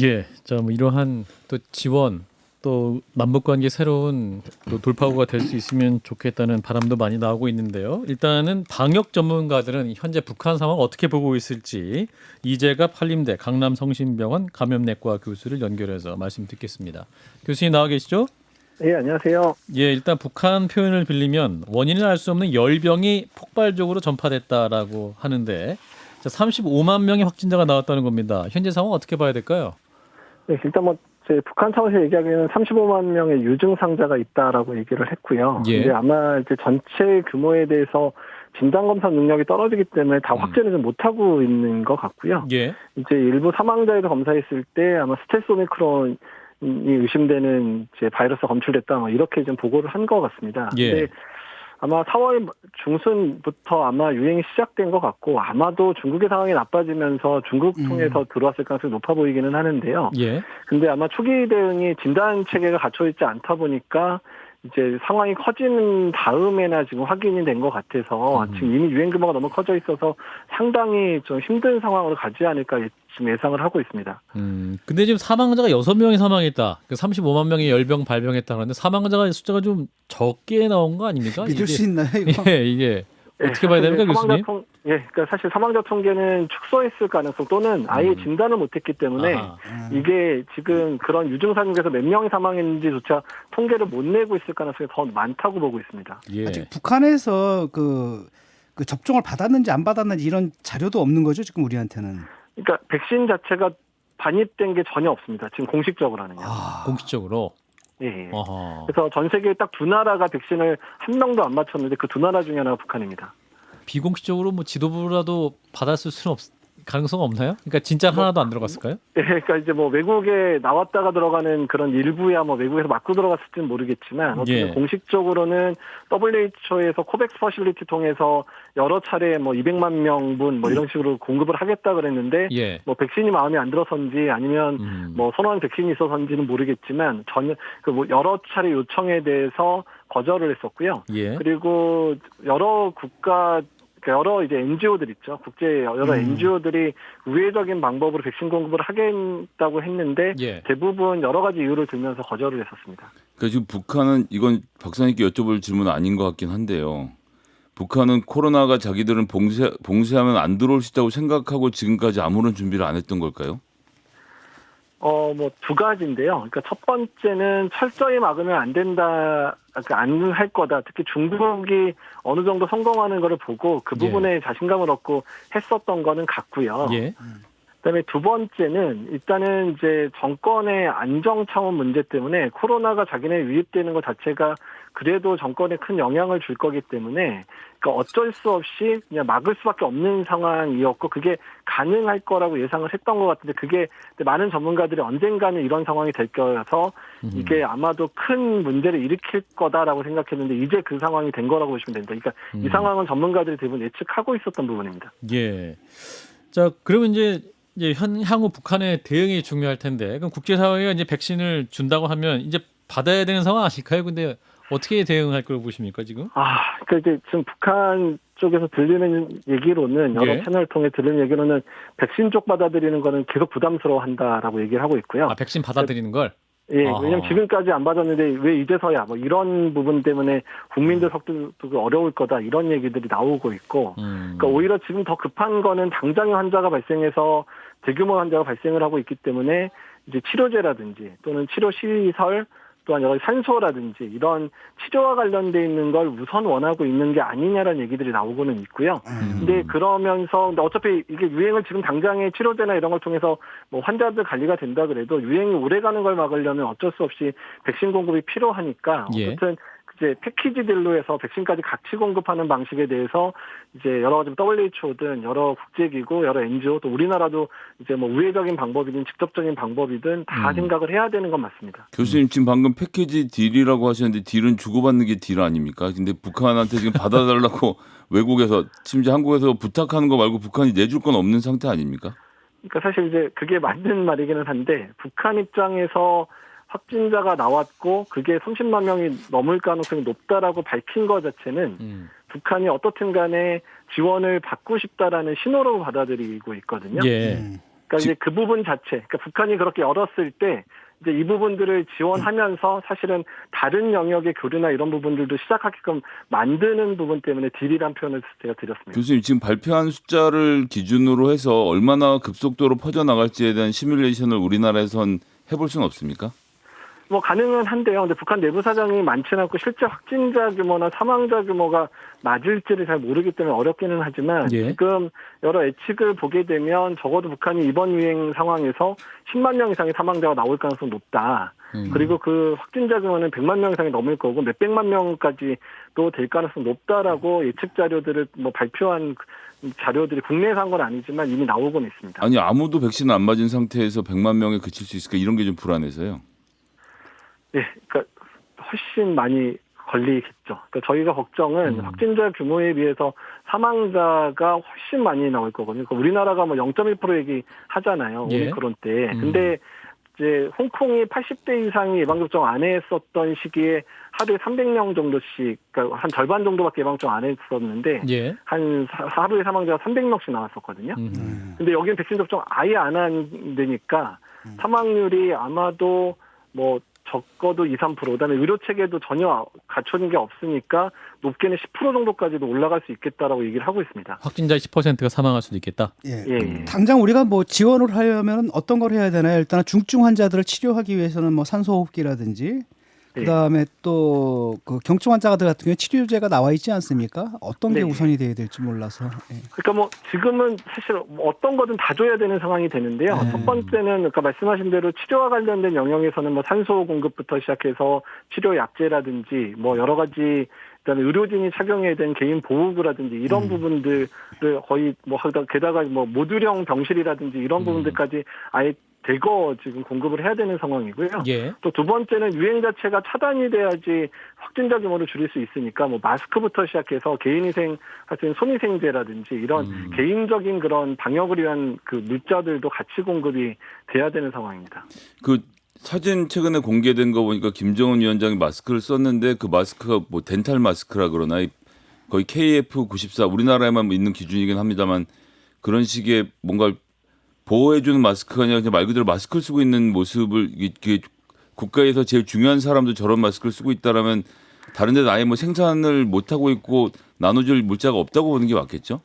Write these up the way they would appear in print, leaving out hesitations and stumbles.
예, 자, 뭐 이러한 또 지원, 또 남북 관계 새로운 또 돌파구가 될 수 있으면 좋겠다는 바람도 많이 나오고 있는데요. 일단은 방역 전문가들은 현재 북한 상황 어떻게 보고 있을지 이재갑 한림대 강남성심병원 감염내과 교수를 연결해서 말씀 듣겠습니다. 교수님 나와 계시죠? 예, 안녕하세요. 예, 일단 북한 표현을 빌리면 원인을 알 수 없는 열병이 폭발적으로 전파됐다라고 하는데 자, 35만 명의 확진자가 나왔다는 겁니다. 현재 상황 어떻게 봐야 될까요? 네, 일단 제 북한 차원에서 얘기하기에는 35만 명의 유증상자가 있다라고 얘기를 했고요. 예. 근데 아마 이제 전체 규모에 대해서 진단검사 능력이 떨어지기 때문에 다 확진을 좀 못하고 있는 것 같고요. 예. 이제 일부 사망자에도 검사했을 때 아마 스텔스 오미크론이 의심되는 이제 바이러스가 검출됐다, 뭐 이렇게 좀 보고를 한 것 같습니다. 예. 근데 아마 4월 중순부터 아마 유행이 시작된 것 같고, 아마도 중국의 상황이 나빠지면서 중국 통해서 들어왔을 가능성이 높아 보이기는 하는데요. 예. 근데 아마 초기 대응이 진단 체계가 갖춰 있지 않다 보니까 이제 상황이 커지는 다음에나 지금 확인이 된 것 같아서 지금 이미 유행 규모가 너무 커져 있어서 상당히 좀 힘든 상황으로 가지 않을까 지금 예상을 하고 있습니다. 근데 지금 사망자가 6명이 사망했다. 35만 명이 열병 발병했다 그러는데 사망자가 숫자가 좀 적게 나온 거 아닙니까? 믿을 수 있나요, 이거? 예, 이게 어떻게 봐야 됩니까, 교수님? 그러니까 사실 사망자 통계는 축소했을 가능성 또는 아예 진단을 못했기 때문에 이게 지금 그런 유증상 중에서 몇 명이 사망했는지조차 통계를 못 내고 있을 가능성이 더 많다고 보고 있습니다. 예. 아직 북한에서 그 접종을 받았는지 안 받았는지 이런 자료도 없는 거죠, 지금 우리한테는. 그러니까 백신 자체가 반입된 게 전혀 없습니다. 지금 공식적으로는요. 공식적으로. 예. 어허. 그래서 전 세계에 딱 두 나라가 백신을 한 명도 안 맞췄는데 그 두 나라 중에 하나가 북한입니다. 비공식적으로 뭐 지도부라도 받았을 수는 가능성 없나요? 그러니까 진짜 하나도 안 들어갔을까요? 예, 그러니까 이제 뭐 외국에 나왔다가 들어가는 그런 일부야 뭐 외국에서 맞고 들어갔을지는 모르겠지만 어쨌든 예. 공식적으로는 WHO에서 코백스 퍼실리티 통해서 여러 차례 뭐 200만 명분 뭐 이런 식으로 공급을 하겠다 그랬는데 예. 뭐 백신이 마음에 안 들어서인지 아니면 뭐 선호한 백신이 있어서인지는 모르겠지만 전혀 그 뭐 여러 차례 요청에 대해서 거절을 했었고요. 예. 그리고 여러 국가 여러 이제 NGO들 있죠. 국제 여러 NGO들이 우회적인 방법으로 백신 공급을 하겠다고 했는데 예. 대부분 여러 가지 이유를 들면서 거절을 했었습니다. 그러니까 지금 북한은 이건 박사님께 여쭤볼 질문은 아닌 것 같긴 한데요. 북한은 코로나가 자기들은 봉쇄하면 안 들어올 수 있다고 생각하고 지금까지 아무런 준비를 안 했던 걸까요? 뭐 두 가지인데요. 그러니까 첫 번째는 철저히 막으면 안 된다, 그러니까 안 할 거다. 특히 중국이 어느 정도 성공하는 거를 보고 그 부분에 자신감을 얻고 했었던 거는 같고요. 예. 그다음에 두 번째는 일단은 이제 정권의 안정 차원 문제 때문에 코로나가 자기네 유입되는 것 자체가 그래도 정권에 큰 영향을 줄 거기 때문에 그러니까 어쩔 수 없이 그냥 막을 수밖에 없는 상황이었고 그게 가능할 거라고 예상을 했던 것 같은데 그게 많은 전문가들이 언젠가는 이런 상황이 될 거여서 이게 아마도 큰 문제를 일으킬 거다라고 생각했는데 이제 그 상황이 된 거라고 보시면 됩니다. 그러니까 이 상황은 전문가들이 대부분 예측하고 있었던 부분입니다. 예. 자, 그러면 이제 향후 북한의 대응이 중요할 텐데 그럼 국제사회가 이제 백신을 준다고 하면 이제 받아야 되는 상황 아닐까요? 근데 어떻게 대응할 걸 보십니까 지금? 그러니까 이제 지금 북한 쪽에서 들리는 얘기로는 여러 채널을 통해 들리는 얘기로는 백신 쪽 받아들이는 거는 계속 부담스러워한다라고 얘기를 하고 있고요. 백신 받아들이는 걸? 예, 왜냐면 지금까지 안 받았는데 왜 이제서야 뭐 이런 부분 때문에 국민들 속도 어려울 거다 이런 얘기들이 나오고 있고 그러니까 오히려 지금 더 급한 거는 당장의 환자가 발생해서 대규모 환자가 발생을 하고 있기 때문에 이제 치료제라든지 또는 치료 시설 또한 여러 산소라든지 이런 치료와 관련돼 있는 걸 우선 원하고 있는 게 아니냐라는 얘기들이 나오고는 있고요. 근데 그러면서 어차피 이게 유행을 지금 당장의 치료제나 이런 걸 통해서 뭐 환자들 관리가 된다 그래도 유행이 오래 가는 걸 막으려면 어쩔 수 없이 백신 공급이 필요하니까 어쨌든 이제 패키지들로 해서 백신까지 같이 공급하는 방식에 대해서 이제 여러 가지 WHO든 여러 국제기구, 여러 NGO 또 우리나라도 이제 뭐 우회적인 방법이든 직접적인 방법이든 다 생각을 해야 되는 건 맞습니다. 교수님 지금 방금 패키지 딜이라고 하셨는데 딜은 주고받는 게 딜 아닙니까? 근데 북한한테 지금 받아달라고 외국에서 심지어 한국에서 부탁하는 거 말고 북한이 내줄 건 없는 상태 아닙니까? 그러니까 사실 이제 그게 맞는 말이기는 한데 북한 입장에서 확진자가 나왔고 그게 30만 명이 넘을 가능성이 높다라고 밝힌 것 자체는 북한이 어떻든 간에 지원을 받고 싶다라는 신호로 받아들이고 있거든요. 예. 그러니까 이제 그 부분 자체, 그러니까 북한이 그렇게 열었을 때 이제 이 부분들을 지원하면서 사실은 다른 영역의 교류나 이런 부분들도 시작하게끔 만드는 부분 때문에 딜이란 표현을 제가 드렸습니다. 교수님 지금 발표한 숫자를 기준으로 해서 얼마나 급속도로 퍼져나갈지에 대한 시뮬레이션을 우리나라에선 해볼 수는 없습니까? 뭐 가능은 한데요. 근데 북한 내부 사정이 많지는 않고 실제 확진자 규모나 사망자 규모가 맞을지를 잘 모르기 때문에 어렵기는 하지만 예. 지금 여러 예측을 보게 되면 적어도 북한이 이번 유행 상황에서 10만 명 이상의 사망자가 나올 가능성이 높다. 그리고 그 확진자 규모는 100만 명 이상이 넘을 거고 몇백만 명까지도 될 가능성이 높다라고 예측 자료들을 뭐 발표한 자료들이 국내에서 한 건 아니지만 이미 나오고는 있습니다. 아니 아무도 백신을 안 맞은 상태에서 100만 명에 그칠 수 있을까 이런 게 좀 불안해서요. 네, 그러니까 훨씬 많이 걸리겠죠. 그러니까 저희가 걱정은 확진자 규모에 비해서 사망자가 훨씬 많이 나올 거거든요. 그러니까 우리나라가 뭐 0.1% 얘기하잖아요. 예. 오미크론 때. 근데 이제 홍콩이 80대 이상이 예방접종 안 했었던 시기에 하루에 300명 정도씩, 그러니까 한 절반 정도밖에 예방접종 안 했었는데 예. 한 하루에 사망자가 300명씩 나왔었거든요. 근데 여기는 백신 접종 아예 안 한 데니까 사망률이 아마도 뭐 적어도 2, 3%, 그다음에 의료 체계도 전혀 갖춰진 게 없으니까 높게는 10% 정도까지도 올라갈 수 있겠다라고 얘기를 하고 있습니다. 확진자의 10%가 사망할 수도 있겠다. 예. 예. 당장 우리가 뭐 지원을 하려면 어떤 걸 해야 되나요? 일단 중증 환자들을 치료하기 위해서는 뭐 산소호흡기라든지 그다음에 또 그 경증 환자들 같은 경우에 치료제가 나와 있지 않습니까? 어떤 게 네. 우선이 돼야 될지 몰라서. 예. 그러니까 뭐 지금은 사실 어떤 거든 다 줘야 되는 상황이 되는데요. 첫 번째는 그러니까 말씀하신 대로 치료와 관련된 영역에서는 뭐 산소 공급부터 시작해서 치료 약제라든지 뭐 여러 가지 그다음에 의료진이 착용해야 되는 개인 보호구라든지 이런 부분들을 거의 뭐 게다가 뭐 모듈형 병실이라든지 이런 부분들까지 아예 대거 지금 공급을 해야 되는 상황이고요. 예. 또 두 번째는 유행 자체가 차단이 돼야지 확진자 규모를 줄일 수 있으니까 뭐 마스크부터 시작해서 개인위생 할 수 있는 손위생제라든지 이런 개인적인 그런 방역을 위한 그 물자들도 같이 공급이 돼야 되는 상황입니다. 그 사진 최근에 공개된 거 보니까 김정은 위원장이 마스크를 썼는데 그 마스크가 뭐 덴탈 마스크라 그러나 거의 KF94 우리나라에만 있는 기준이긴 합니다만 그런 식의 뭔가 보호해주는 마스크가 아니라 그냥 말 그대로 마스크를 쓰고 있는 모습을 이게 국가에서 제일 중요한 사람도 저런 마스크를 쓰고 있다라면 다른 데는 아예 뭐 생산을 못 하고 있고 나눠줄 물자가 없다고 보는 게 맞겠죠?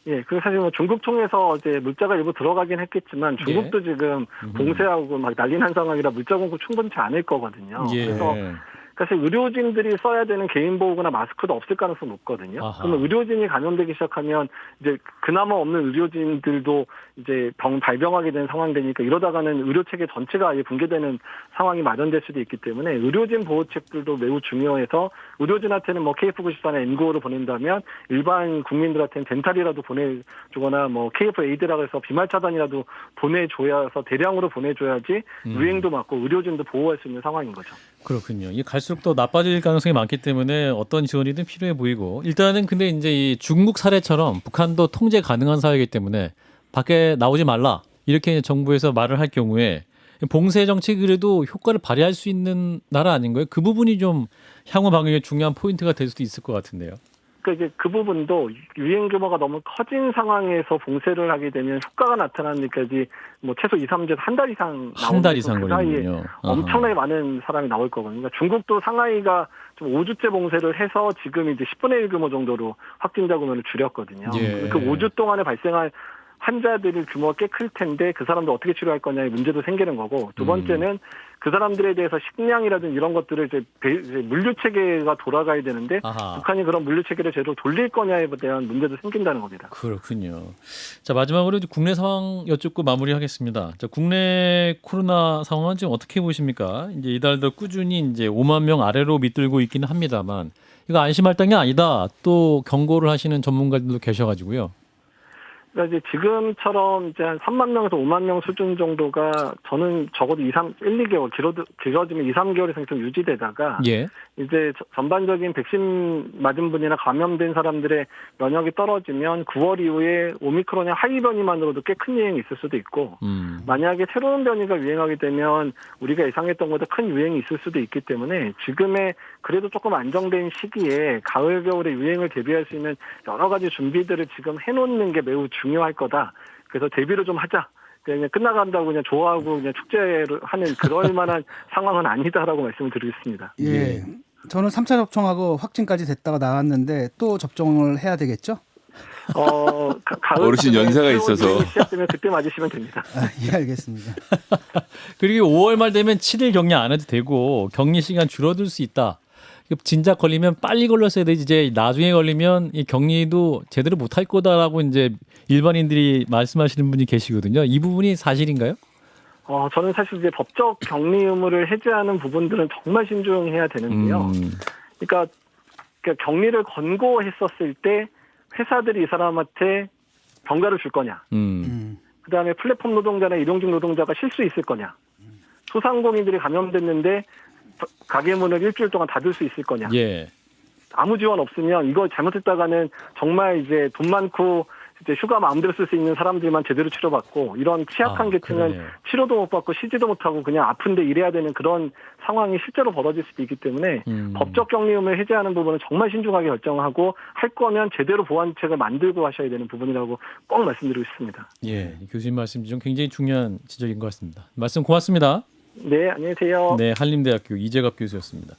예, 그리고 사실 뭐 중국 통해서 이제 물자가 일부 들어가긴 했겠지만 중국도 지금 봉쇄하고 막 난리 난 상황이라 물자 공급 충분치 않을 거거든요. 예. 그래서 사실 의료진들이 써야 되는 개인 보호구나 마스크도 없을 가능성이 높거든요. 아하. 그러면 의료진이 감염되기 시작하면 이제 그나마 없는 의료진들도 이제 발병하게 되는 상황 되니까 이러다가는 의료 체계 전체가 아예 붕괴되는 상황이 마련될 수도 있기 때문에 의료진 보호책들도 매우 중요해서 의료진한테는 뭐 KF94나 N95를 보낸다면 일반 국민들한테는 덴탈이라도 보내주거나 뭐 KF8라고 해서 비말 차단이라도 보내줘야서 대량으로 보내줘야지 유행도 막고 의료진도 보호할 수 있는 상황인 거죠. 그렇군요. 이게 갈수록 더 나빠질 가능성이 많기 때문에 어떤 지원이든 필요해 보이고 일단은 근데 이제 이 중국 사례처럼 북한도 통제 가능한 사회이기 때문에 밖에 나오지 말라 이렇게 정부에서 말을 할 경우에 봉쇄 정책이 그래도 효과를 발휘할 수 있는 나라 아닌가요? 그 부분이 좀 향후 방역의 중요한 포인트가 될 수도 있을 것 같은데요. 그러니까 이제 그 부분도 유행 규모가 너무 커진 상황에서 봉쇄를 하게 되면 효과가 나타나는 데까지 뭐 최소 2, 3주에서 한 달 이상 한 달 나오는데 이상 그 사이에 걸리군요. 엄청나게 많은 사람이 나올 거거든요. 그러니까 중국도 상하이가 좀 5주째 봉쇄를 해서 지금 이제 10분의 1 규모 정도로 확진자 규모를 줄였거든요. 예. 그 5주 동안에 발생할 환자들의 규모가 꽤 클 텐데 그 사람들 어떻게 치료할 거냐의 문제도 생기는 거고 두 번째는 그 사람들에 대해서 식량이라든지 이런 것들을 이제 물류 체계가 돌아가야 되는데 아하. 북한이 그런 물류 체계를 제대로 돌릴 거냐에 대한 문제도 생긴다는 겁니다. 그렇군요. 자 마지막으로 이제 국내 상황 여쭙고 마무리하겠습니다. 자 국내 코로나 상황은 지금 어떻게 보십니까? 이제 이달도 꾸준히 이제 5만 명 아래로 밑들고 있기는 합니다만 이거 안심할 땅이 아니다. 또 경고를 하시는 전문가들도 계셔가지고요. 그러니까 이제 지금처럼 이제 한 3만 명에서 5만 명 수준 정도가 저는 적어도 1, 2개월 길어지면 2, 3개월 이상 좀 유지되다가 예. 이제 전반적인 백신 맞은 분이나 감염된 사람들의 면역이 떨어지면 9월 이후에 오미크론의 하위 변이만으로도 꽤 큰 유행이 있을 수도 있고 만약에 새로운 변이가 유행하게 되면 우리가 예상했던 것보다 큰 유행이 있을 수도 있기 때문에 지금의 그래도 조금 안정된 시기에 가을 겨울에 유행을 대비할 수 있는 여러 가지 준비들을 지금 해놓는 게 매우 중요할 거다. 그래서 대비를 좀 하자. 그냥 끝나간다고 그냥 좋아하고 그냥 축제를 하는 그럴 만한 상황은 아니다라고 말씀을 드리겠습니다. 예. 저는 3차 접종하고 확진까지 됐다가 나왔는데 또 접종을 해야 되겠죠? 가을 어르신 연세가 있어서. 시작되면 그때 맞으시면 됩니다. 예, 알겠습니다. 그리고 5월 말 되면 7일 격리 안 해도 되고 격리 시간 줄어들 수 있다. 진작 걸리면 빨리 걸렸어야 되지 이제 나중에 걸리면 이 격리도 제대로 못할 거다라고 이제 일반인들이 말씀하시는 분이 계시거든요. 이 부분이 사실인가요? 저는 사실 이제 법적 격리 의무를 해제하는 부분들은 정말 신중해야 되는데요. 그러니까 격리를 권고했었을 때 회사들이 이 사람한테 병가를 줄 거냐. 그다음에 플랫폼 노동자나 일용직 노동자가 쉴 수 있을 거냐. 소상공인들이 감염됐는데 가게 문을 일주일 동안 닫을 수 있을 거냐. 예. 아무 지원 없으면 이거 잘못했다가는 정말 이제 돈 많고 이제 휴가 마음대로 쓸 수 있는 사람들만 제대로 치료받고 이런 취약한 계층은 그러네요. 치료도 못 받고 쉬지도 못하고 그냥 아픈데 일해야 되는 그런 상황이 실제로 벌어질 수도 있기 때문에 법적 격리음을 해제하는 부분은 정말 신중하게 결정하고 할 거면 제대로 보완책을 만들고 하셔야 되는 부분이라고 꼭 말씀드리고 싶습니다. 예. 교수님 말씀 중 굉장히 중요한 지적인 것 같습니다. 말씀 고맙습니다. 네, 안녕히 계세요. 네, 한림대학교 이재갑 교수였습니다.